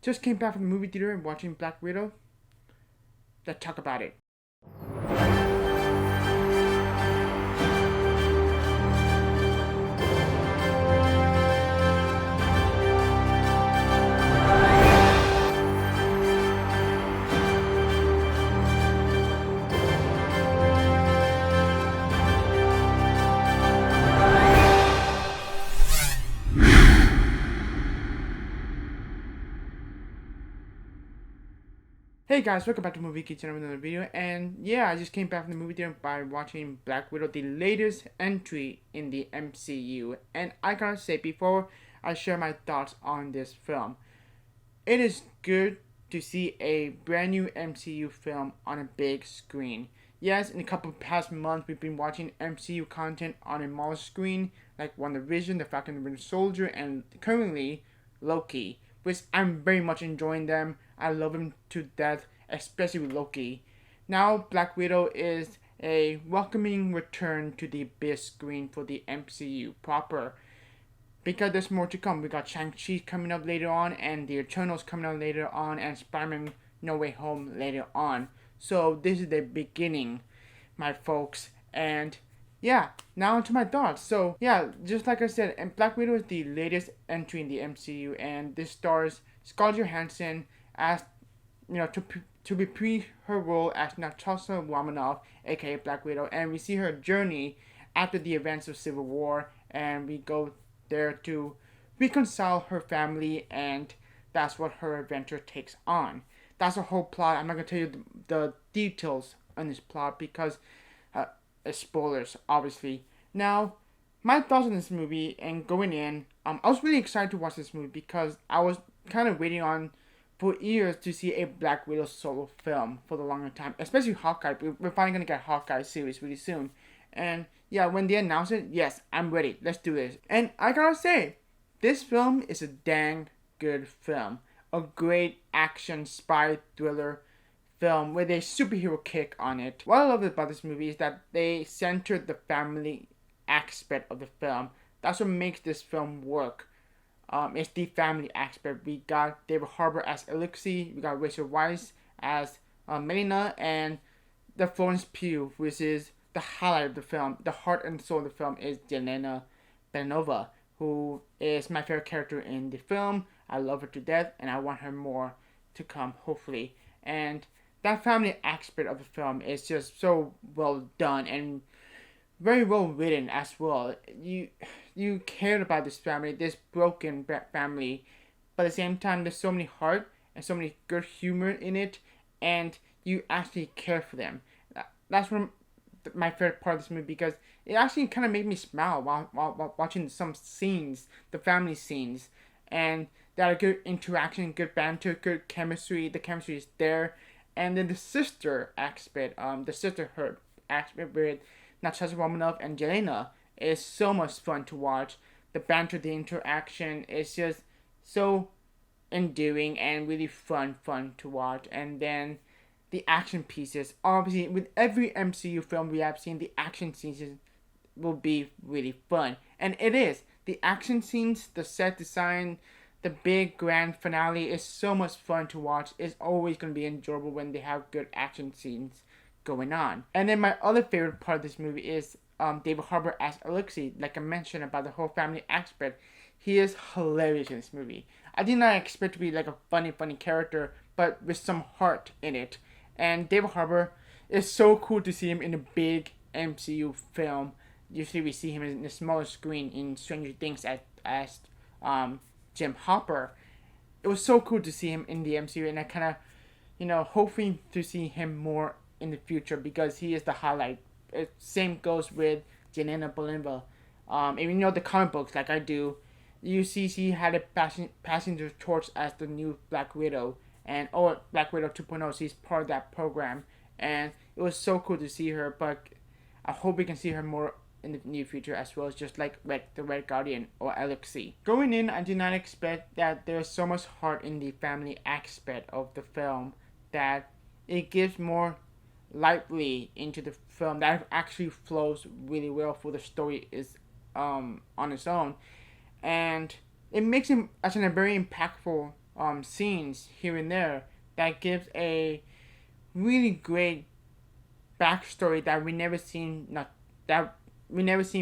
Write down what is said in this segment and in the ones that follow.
Just came back from the movie theater and watching Black Widow. Let's talk about it. Hey guys, welcome back to Movie Geek Channel with another video. And yeah, I just came back from the movie theater by watching Black Widow, the latest entry in the MCU. And I gotta say, before I share my thoughts on this film, it is good to see a brand new MCU film on a big screen. Yes, in a couple of past months, we've been watching MCU content on a small screen, like WandaVision, The Falcon and the Winter Soldier, and currently Loki, which I'm very much enjoying them. I love him to death, especially with Loki. Now, Black Widow is a welcoming return to the big screen for the MCU proper. Because there's more to come. We got Shang-Chi coming up later on, and the Eternals coming up later on, and Spider-Man No Way Home later on. So this is the beginning, my folks. And yeah, now onto my thoughts. So yeah, just like I said, and Black Widow is the latest entry in the MCU, and this stars Scarlett Johansson as to reprieve her role as Natasha Romanoff, aka Black Widow, and we see her journey after the events of Civil War, and we go there to reconcile her family, and that's what her adventure takes on. That's the whole plot. I'm not gonna tell you the details on this plot because spoilers, obviously. Now, my thoughts on this movie and going in, I was really excited to watch this movie because I was kind of waiting on for years to see a Black Widow solo film for the longer time, especially Hawkeye. We're finally gonna get Hawkeye series really soon, and yeah, when they announced it, yes, I'm ready. Let's do this. And I gotta say, this film is a dang good film. A great action spy thriller film with a superhero kick on it. What I love about this movie is that they centered the family aspect of the film. That's what makes this film work. It's the family aspect. We got David Harbour as Elixir, we got Rachel Weisz as Melina, and the Florence Pugh, which is the highlight of the film. The heart and soul of the film is Yelena Belova, who is my favorite character in the film. I love her to death, and I want her more to come, hopefully. And that family aspect of the film is just so well done and very well written as well. You cared about this family, this broken family, but at the same time, there's so many heart and so many good humor in it, and you actually care for them. That's one of my favorite part of this movie because it actually kind of made me smile while watching some scenes, the family scenes, and that are good interaction, good banter, good chemistry. The chemistry is there, and then the sister aspect, the sisterhood aspect with Natasha Romanoff and Jelena is so much fun to watch. The banter, the interaction is just so endearing and really fun to watch. And then the action pieces, obviously, with every MCU film we have seen, the action scenes will be really fun, and it is. The action scenes, the set design, the big grand finale is so much fun to watch. It's always going to be enjoyable when they have good action scenes going on. And then my other favorite part of this movie is David Harbour as Elixir. Like I mentioned about the whole family aspect, he is hilarious in this movie. I did not expect to be like a funny character, but with some heart in it. And David Harbour is so cool to see him in a big MCU film. Usually we see him in the smaller screen in Stranger Things as Jim Hopper. It was so cool to see him in the MCU, and I kind of, hoping to see him more in the future because he is the highlight. Same goes with Jelena Belova. If you know the comic books like I do, you see she had a passenger torch as the new Black Widow, and Black Widow 2.0, she's part of that program, and it was so cool to see her. But I hope we can see her more in the near future as well, just like the Red Guardian or Elixir. Going in, I did not expect that there's so much heart in the family aspect of the film that it gives more lightly into the film that actually flows really well for the story is on its own, and it makes him as a very impactful scenes here and there that gives a really great backstory that we never seen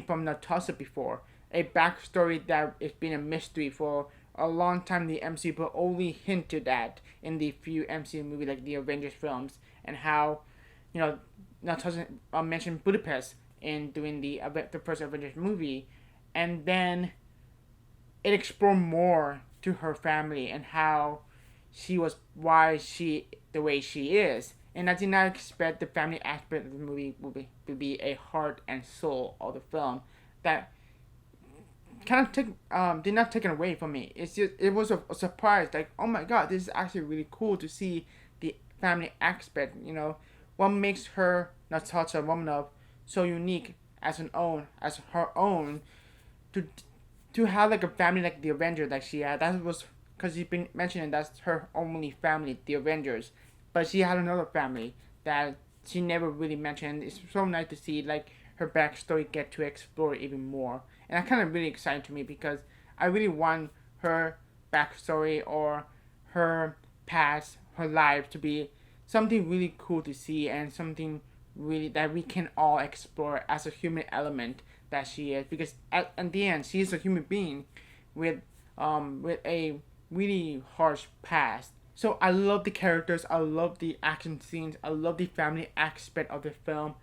from Natasha before. A backstory that has been a mystery for a long time. The MCU but only hinted at in the few MCU movies like the Avengers films, and how, you know, Natasha mentioned Budapest in doing the first Avengers movie, and then it explored more to her family and how she was why she the way she is. And I did not expect the family aspect of the movie would be a heart and soul of the film that kind of did not take it away from me. It's just it was a surprise, like, oh my god, this is actually really cool to see the family aspect. What makes her Natasha Romanoff so unique as her own to have like a family like the Avengers like she had. That was because you've been mentioning that's her only family, the Avengers, but she had another family that she never really mentioned. It's so nice to see like her backstory get to explore even more, and that kind of really exciting to me because I really want her backstory or her past, her life to be something really cool to see and something really that we can all explore as a human element that she is, because at the end she is a human being with a really harsh past. So I love the characters, I love the action scenes, I love the family aspect of the film.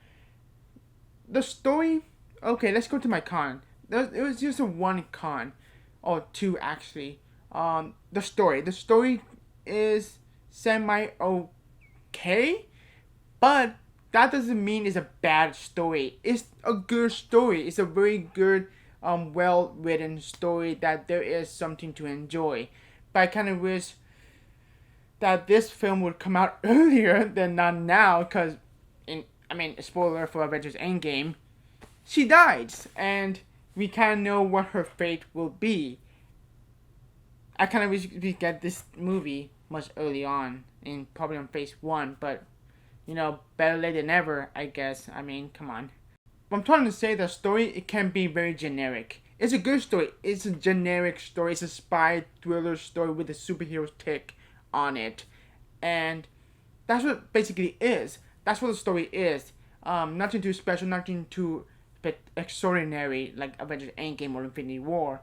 The story, okay, let's go to my con. It was just a one con, or two actually. The story is semi okay, but that doesn't mean it's a bad story. It's a good story. It's a very good, well written story that there is something to enjoy. But I kind of wish that this film would come out earlier than not now, because spoiler for Avengers Endgame, she dies, and we kind of know what her fate will be. I kind of wish we get this movie much early on, in probably on phase one, but better late than never, I guess. I mean, come on. I'm trying to say the story, it can be very generic. It's a good story. It's a generic story. It's a spy thriller story with a superhero take on it. And that's what basically is. That's what the story is. Nothing too special, nothing too extraordinary like Avengers Endgame or Infinity War.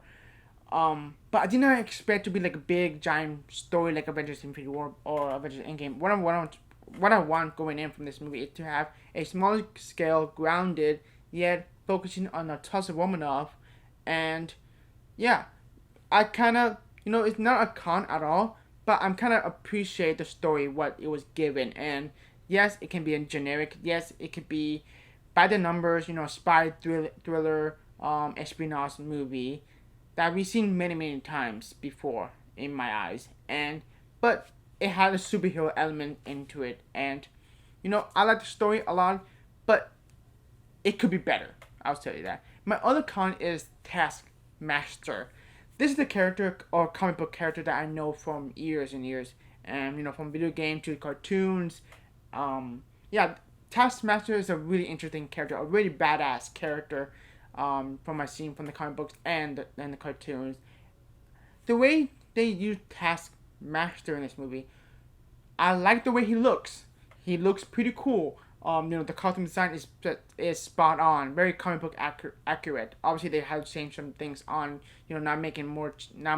But I did not expect to be like a big giant story like Avengers Infinity War or Avengers Endgame. What I want going in from this movie is to have a small scale, grounded, yet focusing on Natasha Romanoff, and yeah, I kind of it's not a con at all, but I'm kind of appreciate the story what it was given, and yes, it can be a generic, yes, it could be by the numbers, spy thriller, espionage movie that we've seen many times before in my eyes, and but it had a superhero element into it, and I like the story a lot, but it could be better. I'll tell you that. My other con is Taskmaster. This is the character or comic book character that I know from years and years, and from video game to cartoons. Yeah, Taskmaster is a really interesting character, a really badass character. From my scene from the comic books and the cartoons, the way they use Taskmaster in this movie, I like the way he looks. He looks pretty cool. The costume design is spot on, very comic book accurate. Obviously, they have to change some things on, not not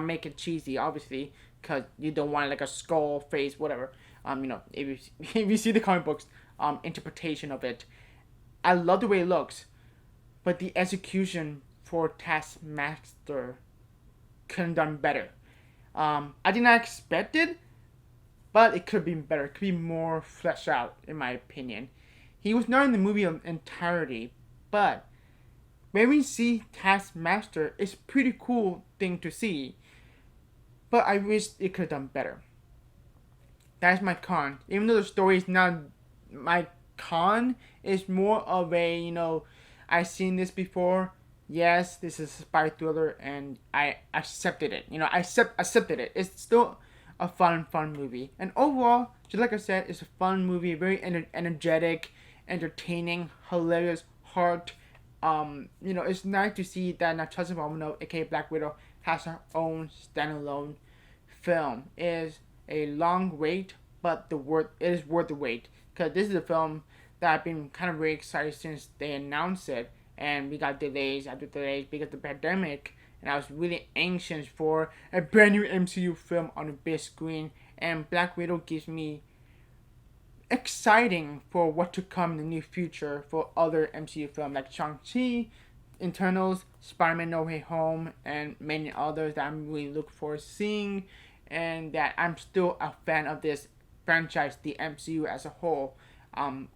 make it cheesy, obviously, because you don't want like a skull face, whatever. If you if you see the comic books, interpretation of it, I love the way it looks, but the execution for Taskmaster could have done better. I did not expect it, but it could have been better. It could be more fleshed out, in my opinion. He was not in the movie in entirety, but when we see Taskmaster, it's a pretty cool thing to see. But I wish it could have done better. That's my con. Even though the story is not my con, it's more of a, I've seen this before. Yes, this is a spy thriller, and I accepted it. I accepted it. It's still a fun movie. And overall, just like I said, it's a fun movie, very energetic, entertaining, hilarious, heart. It's nice to see that Natasha Romanoff, aka Black Widow, has her own standalone film. It is a long wait, but it is worth the wait, because this is a film that I've been kind of really excited since they announced it, and we got delays after delays because of the pandemic, and I was really anxious for a brand new MCU film on the big screen, and Black Widow gives me exciting for what to come in the near future for other MCU films like Shang-Chi, Internals, Spider-Man No Way Home, and many others that I'm really looking forward to seeing, and that I'm still a fan of this franchise, the MCU as a whole. I'm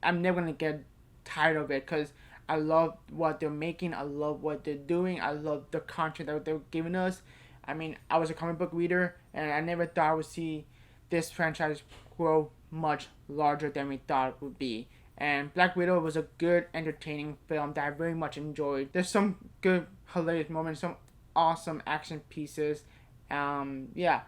never gonna get tired of it, because I love what they're making, I love what they're doing, I love the content that they're giving us. I mean, I was a comic book reader, and I never thought I would see this franchise grow much larger than we thought it would be. And Black Widow was a good, entertaining film that I very much enjoyed. There's some good, hilarious moments, some awesome action pieces. Yeah,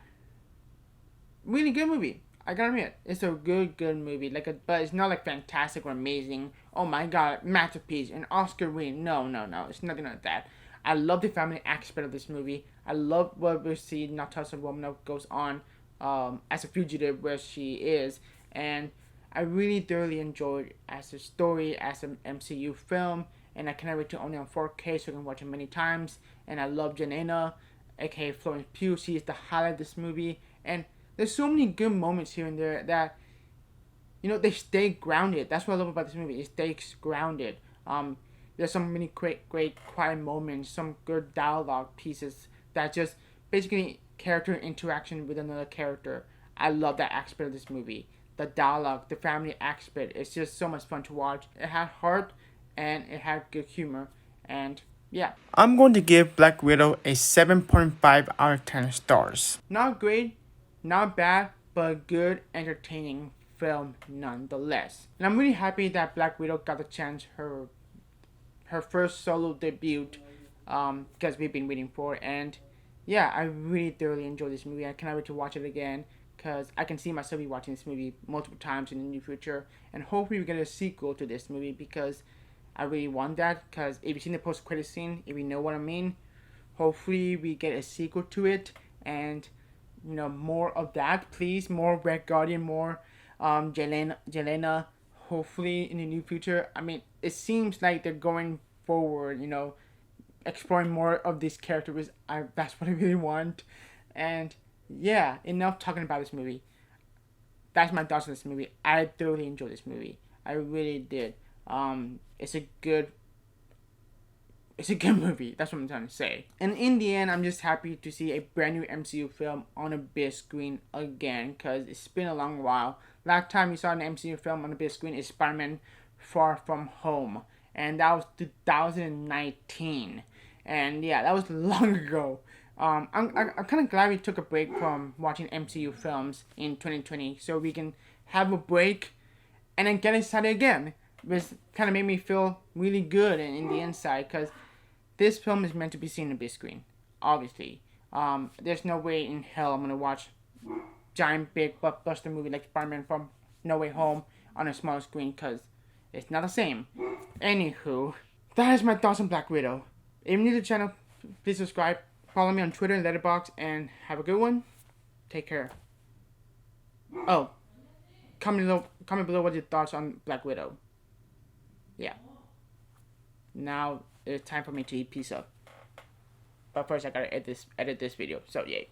really good movie. I gotta admit, it's a good movie. But it's not like fantastic or amazing. Oh my god, masterpiece, an Oscar win. No, it's nothing like that. I love the family aspect of this movie. I love what we see Natasha Romanoff goes on as a fugitive where she is, and I really thoroughly enjoyed it as a story, as an MCU film, and I cannot wait to own it on 4K so I can watch it many times. And I love Jelena, aka Florence Pugh. She is the highlight of this movie, and there's so many good moments here and there that, they stay grounded. That's what I love about this movie. It stays grounded. There's so many great quiet moments, some good dialogue pieces that just basically character interaction with another character. I love that aspect of this movie. The dialogue, the family aspect, it's just so much fun to watch. It had heart and it had good humor, and yeah. I'm going to give Black Widow a 7.5 out of 10 stars. Not great, not bad, but a good, entertaining film nonetheless. And I'm really happy that Black Widow got the chance, her first solo debut, because we've been waiting for it. And yeah, I really thoroughly enjoyed this movie. I cannot wait to watch it again, because I can see myself be watching this movie multiple times in the near future, and hopefully we get a sequel to this movie, because I really want that. Because if you've seen the post-credit scene, if you know what I mean, hopefully we get a sequel to it, and more of that, please. More Red Guardian, more Jelena, hopefully in the near future. I mean, it seems like they're going forward, exploring more of these characters. That's what I really want. And yeah, enough talking about this movie. That's my thoughts on this movie. I thoroughly enjoyed this movie. I really did. It's a good movie. That's what I'm trying to say. And in the end, I'm just happy to see a brand new MCU film on a big screen again, because it's been a long while. Last time we saw an MCU film on the big screen is Spider-Man Far From Home, and that was 2019. And yeah, that was long ago. I'm kind of glad we took a break from watching MCU films in 2020, so we can have a break and then get excited again. Which kind of made me feel really good in the inside, because this film is meant to be seen on the big screen, obviously. There's no way in hell I'm going to watch giant big blockbuster movie like Spider-Man from No Way Home on a small screen, because it's not the same. Anywho, that is my thoughts on Black Widow. If you're new to the channel, please subscribe, follow me on Twitter and Letterboxd, and have a good one. Take care. Oh, comment below what your thoughts on Black Widow. Yeah. Now it's time for me to eat pizza. But first I gotta edit this video. So yay.